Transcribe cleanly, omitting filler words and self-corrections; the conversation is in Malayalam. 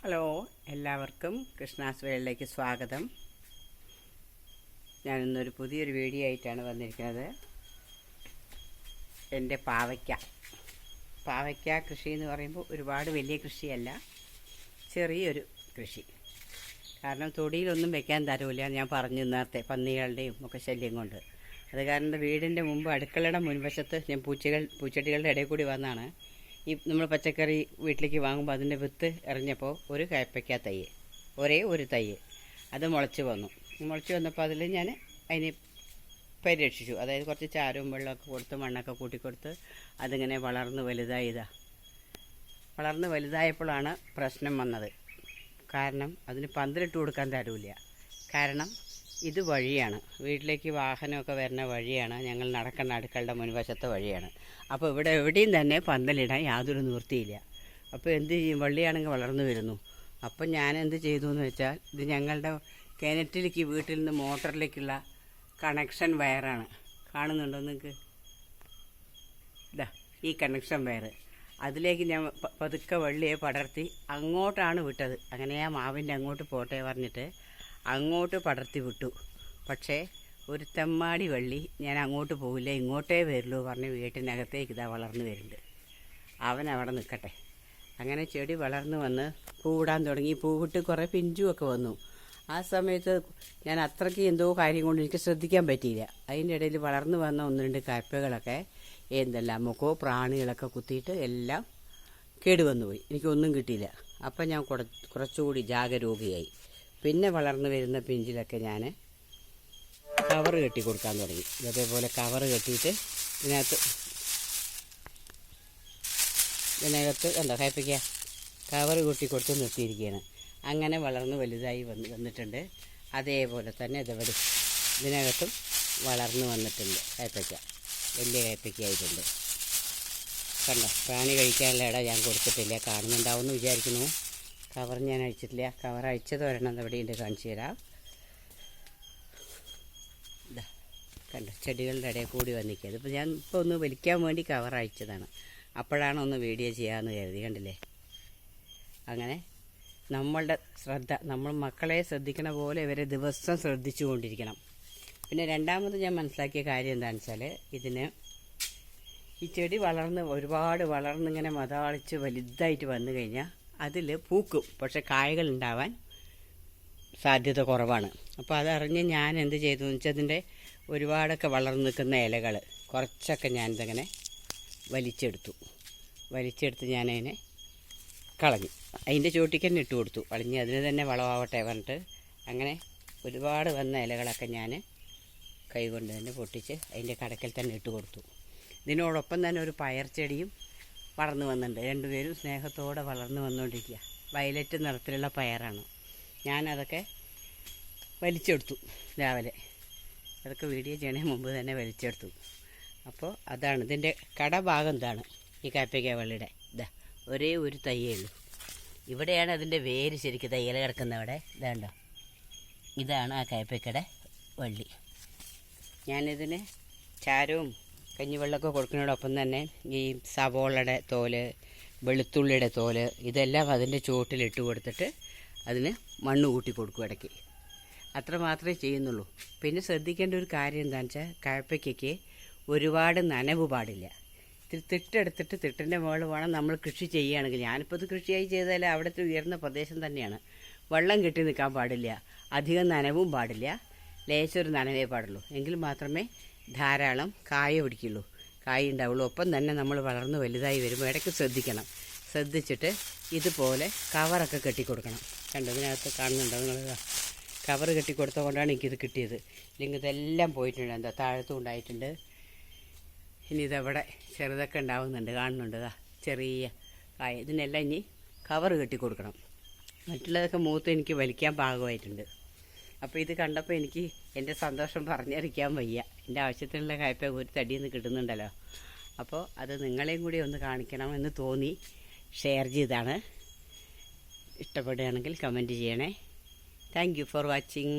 ഹലോ, എല്ലാവർക്കും കൃഷ്ണാസ് വേളിലേക്ക് സ്വാഗതം. ഞാനിന്നൊരു പുതിയൊരു വീഡിയോ ആയിട്ടാണ് വന്നിരിക്കുന്നത്. എൻ്റെ പാവയ്ക്ക കൃഷി എന്ന് പറയുമ്പോൾ ഒരുപാട് വലിയ കൃഷിയല്ല, ചെറിയൊരു കൃഷി. കാരണം തൊടിയിലൊന്നും വെക്കാൻ തരൂല, ഞാൻ പറഞ്ഞു നേരത്തെ, പന്നികളുടെയും ഒക്കെ ശല്യം കൊണ്ട്. അത് കാരണം വീടിൻ്റെ മുമ്പ് അടുക്കളയുടെ മുൻവശത്ത് ഞാൻ പൂച്ചെടികളുടെ ഇടയിൽ കൂടി വന്നാണ് ഈ നമ്മൾ പച്ചക്കറി വീട്ടിലേക്ക് വാങ്ങുമ്പോൾ അതിൻ്റെ വിത്ത് എറിഞ്ഞപ്പോൾ ഒരു കയ്പ്പയ്ക്ക തൈ, ഒരേ ഒരു തൈ അത് മുളച്ച് വന്നപ്പോൾ അതിൽ ഞാൻ അതിനെ പരിരക്ഷിച്ചു. അതായത് കുറച്ച് ചാരവും വെള്ളമൊക്കെ കൊടുത്ത് മണ്ണൊക്കെ കൂട്ടിക്കൊടുത്ത് അതിങ്ങനെ വളർന്ന് വലുതായപ്പോഴാണ് പ്രശ്നം വന്നത്. കാരണം അതിന് പന്തലിട്ട് കൊടുക്കാൻ തരൂല. കാരണം ഇത് വഴിയാണ്, വീട്ടിലേക്ക് വാഹനമൊക്കെ വരുന്ന വഴിയാണ്, ഞങ്ങൾ നടക്കുന്ന അടുക്കളുടെ മുൻവശത്തെ വഴിയാണ്. അപ്പോൾ ഇവിടെ എവിടെയും തന്നെ പന്തലിടാൻ യാതൊരു നിവൃത്തിയില്ല. അപ്പോൾ എന്ത് ചെയ്യും, വള്ളിയാണെങ്കിൽ വളർന്നു വരുന്നു. അപ്പം ഞാൻ എന്ത് ചെയ്തു എന്ന് വെച്ചാൽ, ഇത് ഞങ്ങളുടെ കിണറ്റിലേക്ക് വീട്ടിൽ നിന്ന് മോട്ടറിലേക്കുള്ള കണക്ഷൻ വയറാണ്. കാണുന്നുണ്ടോ നിങ്ങൾക്ക്? ഇതാ ഈ കണക്ഷൻ വയർ, അതിലേക്ക് ഞാൻ പതുക്കെ വള്ളിയെ പടർത്തി അങ്ങോട്ടാണ് വിട്ടത്. അങ്ങനെ ആ മാവിൻ്റെ അങ്ങോട്ട് പോട്ടെ പറഞ്ഞിട്ട് അങ്ങോട്ട് പടർത്തി വിട്ടു. പക്ഷേ ഒരു തെമ്മാടി വള്ളി ഞാൻ അങ്ങോട്ട് പോകില്ല, ഇങ്ങോട്ടേ വരുള്ളൂ പറഞ്ഞ് വീട്ടിനകത്തേക്ക് ഇതാ വളർന്നു വരുന്നുണ്ട്. അവൻ അവിടെ നിൽക്കട്ടെ. അങ്ങനെ ചെടി വളർന്നു വന്ന് പൂവിടാൻ തുടങ്ങി. പൂവിട്ട് കുറേ പിഞ്ചുമൊക്കെ വന്നു. ആ സമയത്ത് ഞാൻ അത്രയ്ക്ക് എന്തോ കാര്യം കൊണ്ട് എനിക്ക് ശ്രദ്ധിക്കാൻ പറ്റിയില്ല. അതിൻ്റെ ഇടയിൽ വളർന്നു വന്ന ഒന്ന് രണ്ട് കയ്പ്പകളൊക്കെ എന്തെല്ലാമൊക്കെ പ്രാണികളൊക്കെ കുത്തിയിട്ട് എല്ലാം കേടുവന്നുപോയി. എനിക്കൊന്നും കിട്ടിയില്ല. അപ്പം ഞാൻ കുറച്ചുകൂടി ജാഗരൂകയായി. പിന്നെ വളർന്നു വരുന്ന പിഞ്ചിലൊക്കെ ഞാൻ കവറ് കെട്ടി കൊടുക്കാൻ തുടങ്ങി. ഇതേപോലെ കവറ് കെട്ടിയിട്ട് ഇതിനകത്ത് എന്താ കയ്പ്പയ്ക്ക കവറ് കെട്ടി കൊടുത്ത് നിർത്തിയിരിക്കുകയാണ്. അങ്ങനെ വളർന്ന് വലുതായി വന്നിട്ടുണ്ട്. അതേപോലെ തന്നെ ഇതവിടെ ഇതിനകത്തും വളർന്നു വന്നിട്ടുണ്ട് കയ്പ്പയ്ക്ക, വലിയ കയ്പ്പയ്ക്കായിട്ടുണ്ട്. കണ്ടോ, പ്രാണി കഴിക്കാനുള്ള ഇട ഞാൻ കൊടുത്തിട്ടില്ല. കാണുന്നുണ്ടാവുമെന്ന് വിചാരിക്കുന്നു. കവർ ഞാൻ അഴിച്ചിട്ടില്ല. കവർ അഴിച്ചത് ഒരെണ്ണം എവിടെയുണ്ട് കാണിച്ചു തരാം. ഇതാ കണ്ടോ, ചെടികളുടെ ഇടയിൽ കൂടി വന്നിക്കുക. ഇതിപ്പോൾ ഞാൻ ഇപ്പോൾ ഒന്ന് വലിക്കാൻ വേണ്ടി കവർ അഴിച്ചതാണ്. അപ്പോഴാണ് ഒന്ന് വീഡിയോ ചെയ്യാമെന്ന് കരുതി. കണ്ടില്ലേ? അങ്ങനെ നമ്മളുടെ ശ്രദ്ധ, നമ്മൾ മക്കളെ ശ്രദ്ധിക്കണ പോലെ ഇവരെ ദിവസം ശ്രദ്ധിച്ചു കൊണ്ടിരിക്കണം. പിന്നെ രണ്ടാമത് ഞാൻ മനസ്സിലാക്കിയ കാര്യം എന്താണെന്ന് വെച്ചാൽ, ഇതിന് ഈ ചെടി ഒരുപാട് വളർന്നിങ്ങനെ മതാളിച്ച് വലുതായിട്ട് വന്നു കഴിഞ്ഞാൽ അതിൽ പൂക്കും, പക്ഷെ കായകൾ ഉണ്ടാവാൻ സാധ്യത കുറവാണ്. അപ്പോൾ അതറിഞ്ഞ് ഞാൻ എന്ത് ചെയ്തു എന്ന് വെച്ചാൽ, അതിൻ്റെ ഒരുപാടൊക്കെ വളർന്നു നിൽക്കുന്ന ഇലകൾ കുറച്ചൊക്കെ ഞാനിതങ്ങനെ വലിച്ചെടുത്ത് ഞാനതിനെ കളഞ്ഞു. അതിൻ്റെ ചോട്ടിക്ക് തന്നെ ഇട്ട് കൊടുത്തു. കളഞ്ഞ് അതിന് തന്നെ വളമാവട്ടെ പറഞ്ഞിട്ട് അങ്ങനെ ഒരുപാട് വന്ന ഇലകളൊക്കെ ഞാൻ കൈകൊണ്ട് തന്നെ പൊട്ടിച്ച് അതിൻ്റെ കടക്കൽ തന്നെ ഇട്ട് കൊടുത്തു. ഇതിനോടൊപ്പം തന്നെ ഒരു പയർ ചെടിയും വളർന്നു വന്നിട്ടുണ്ട്. രണ്ടുപേരും സ്നേഹത്തോടെ വളർന്നു വന്നുകൊണ്ടിരിക്കുക. വയലറ്റ് നിറത്തിലുള്ള പയറാണ്. ഞാനതൊക്കെ വലിച്ചെടുത്തു രാവിലെ. അതൊക്കെ വീഡിയോ ചെയ്യണേ മുമ്പ് തന്നെ വലിച്ചെടുത്തു. അപ്പോൾ അതാണ് ഇതിൻ്റെ കടഭാഗം. ഇതാണ് ഈ കയ്പ്പയ്ക്ക വള്ളിയുടെ. ഇതാ ഒരേ ഒരു തയ്യേ ഉള്ളൂ. ഇവിടെയാണ് അതിൻ്റെ വേര് ശരിക്കും തയ്യൽ കിടക്കുന്ന. അവിടെ ഇതാണ്ടോ, ഇതാണ് ആ കയ്പ്പയ്ക്കയുടെ വള്ളി. ഞാനിതിന് ചാരവും കഞ്ഞിവെള്ളമൊക്കെ കൊടുക്കുന്നതോടൊപ്പം തന്നെ ഈ സവോളയുടെ തോല്, വെളുത്തുള്ളിയുടെ തോല് ഇതെല്ലാം അതിൻ്റെ ചുവട്ടിലിട്ട് കൊടുത്തിട്ട് അതിന് മണ്ണ് കൂട്ടി കൊടുക്കും ഇടയ്ക്ക്. അത്ര മാത്രമേ ചെയ്യുന്നുള്ളൂ. പിന്നെ ശ്രദ്ധിക്കേണ്ട ഒരു കാര്യം എന്താണെന്ന് വെച്ചാൽ, കയ്പ്പയ്ക്കയ്ക്ക് ഒരുപാട് നനവ് പാടില്ല. ഇത്തിരി തിട്ടെടുത്തിട്ട് തിട്ടിൻ്റെ മുകളിൽ വേണം നമ്മൾ കൃഷി ചെയ്യുകയാണെങ്കിൽ. ഞാനിപ്പോൾ ഇത് കൃഷിയായി ചെയ്താൽ അവിടുത്തെ ഉയർന്ന പ്രദേശം തന്നെയാണ്. വെള്ളം കെട്ടി നിൽക്കാൻ പാടില്ല, അധികം നനവും പാടില്ല, ലേശൊരു നനവേ പാടുള്ളൂ. എങ്കിൽ മാത്രമേ ധാരാളം കായ പിടിക്കുള്ളൂ, കായ ഉണ്ടാവുള്ളൂ. ഒപ്പം തന്നെ നമ്മൾ വളർന്ന് വലുതായി വരുമ്പോൾ ഇടയ്ക്ക് ശ്രദ്ധിച്ചിട്ട് ഇതുപോലെ കവറൊക്കെ കെട്ടിക്കൊടുക്കണം. കണ്ടോ, ഇതിനകത്ത് കാണുന്നുണ്ടോ നിങ്ങൾ? കവർ കെട്ടിക്കൊടുത്തത് കൊണ്ടാണ് എനിക്കിത് കിട്ടിയത്. ഇല്ലെങ്കിൽ ഇതെല്ലാം പോയിട്ടുണ്ട്. എന്താ താഴത്തും ഉണ്ടായിട്ടുണ്ട്. ഇനി ഇതവിടെ ചെറുതൊക്കെ ഉണ്ടാവുന്നുണ്ട്, കാണുന്നുണ്ട്. ചെറിയ കായ. ഇതിനെല്ലാം ഇനി കവർ കെട്ടിക്കൊടുക്കണം. മറ്റുള്ളതൊക്കെ മൂത്ത് എനിക്ക് വലിക്കാൻ പാകമായിട്ടുണ്ട്. അപ്പോൾ ഇത് കണ്ടപ്പോൾ എനിക്ക് എൻ്റെ സന്തോഷം പറഞ്ഞറിയിക്കാൻ വയ്യ. എൻ്റെ ആവശ്യത്തിനുള്ള കായ്പ ഒരു തടിയിൽ നിന്ന് കിട്ടുന്നുണ്ടല്ലോ. അപ്പോൾ അത് നിങ്ങളെയും കൂടി ഒന്ന് കാണിക്കണമെന്ന് തോന്നി ഷെയർ ചെയ്താണ്. ഇഷ്ടപ്പെടുകയാണെങ്കിൽ കമൻറ്റ് ചെയ്യണേ. Thank you for watching.